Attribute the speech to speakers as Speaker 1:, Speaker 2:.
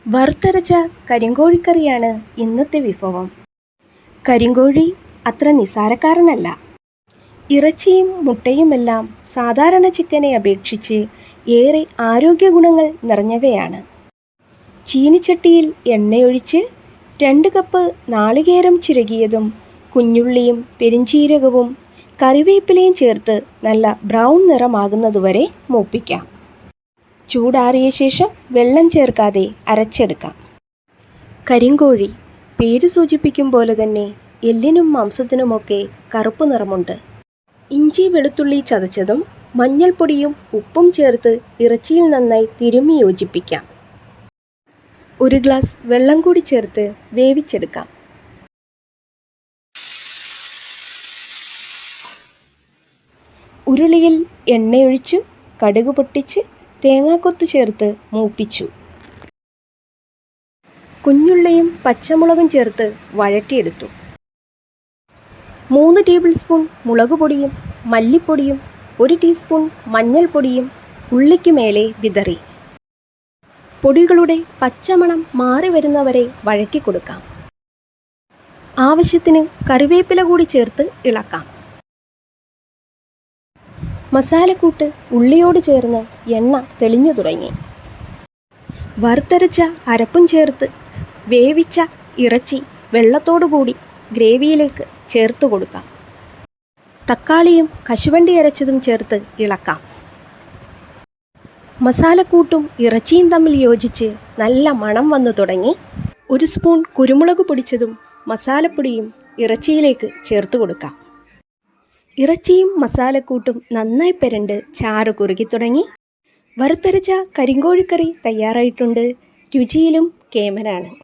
Speaker 1: വറുത്തരച്ച കരിങ്കോഴിക്കറിയാണ് ഇന്നത്തെ വിഭവം. കരിങ്കോഴി അത്ര നിസ്സാരക്കാരനല്ല. ഇറച്ചിയും മുട്ടയുമെല്ലാം സാധാരണ ചിക്കനെ അപേക്ഷിച്ച് ഏറെ ആരോഗ്യ ഗുണങ്ങൾ നിറഞ്ഞവയാണ്. ചീനിച്ചട്ടിയിൽ എണ്ണയൊഴിച്ച് 2 കപ്പ് നാളികേരം ചിരകിയതും കുഞ്ഞുള്ളിയും പെരിഞ്ചീരകവും കറിവേപ്പിലയും ചേർത്ത് നല്ല ബ്രൗൺ നിറമാകുന്നതുവരെ മൂപ്പിക്കാം. ചൂടാറിയ ശേഷം വെള്ളം ചേർക്കാതെ അരച്ചെടുക്കാം. കരിങ്കോഴി പേര് സൂചിപ്പിക്കും പോലെ തന്നെ എല്ലിനും മാംസത്തിനുമൊക്കെ കറുപ്പ് നിറമുണ്ട്. ഇഞ്ചി വെളുത്തുള്ളി ചതച്ചതും മഞ്ഞൾപ്പൊടിയും ഉപ്പും ചേർത്ത് ഇറച്ചിയിൽ നന്നായി തിരുമ്മി യോജിപ്പിക്കാം. 1 ഗ്ലാസ് വെള്ളം കൂടി ചേർത്ത് വേവിച്ചെടുക്കാം. ഉരുളിയിൽ എണ്ണയൊഴിച്ചു കടുക് പൊട്ടിച്ച് തേങ്ങാക്കൊത്ത് ചേർത്ത് മൂപ്പിച്ചു. കുഞ്ഞുള്ളിയും പച്ചമുളകും ചേർത്ത് വഴറ്റിയെടുത്തു. 3 ടേബിൾ സ്പൂൺ മുളക് പൊടിയും മല്ലിപ്പൊടിയും 1 ടീസ്പൂൺ മഞ്ഞൾപ്പൊടിയും ഉള്ളിക്ക് മേലെ വിതറി പൊടികളുടെ പച്ചമണം മാറി വരുന്നവരെ വഴറ്റിക്കൊടുക്കാം. ആവശ്യത്തിന് കറിവേപ്പില കൂടി ചേർത്ത് ഇളക്കാം. മസാലക്കൂട്ട് ഉള്ളിയോട് ചേർന്ന് എണ്ണ തെളിഞ്ഞു തുടങ്ങി. വറുത്തരച്ച അരപ്പും ചേർത്ത് വേവിച്ച ഇറച്ചി വെള്ളത്തോടുകൂടി ഗ്രേവിയിലേക്ക് ചേർത്ത് കൊടുക്കാം. തക്കാളിയും കശുവണ്ടി അരച്ചതും ചേർത്ത് ഇളക്കാം. മസാലക്കൂട്ടും ഇറച്ചിയും തമ്മിൽ യോജിച്ച് നല്ല മണം വന്നു തുടങ്ങി. 1 സ്പൂൺ കുരുമുളക് പൊടിച്ചതും മസാലപ്പൊടിയും ഇറച്ചിയിലേക്ക് ചേർത്ത് കൊടുക്കാം. ഇറച്ചിയും മസാലക്കൂട്ടും നന്നായി പെരണ്ട് ചാറ് കുറുകി തുടങ്ങി. വറുത്തരച്ച കരിങ്കോഴിക്കറി തയ്യാറായിട്ടുണ്ട്. രുചിയിലും കേമനാണ്.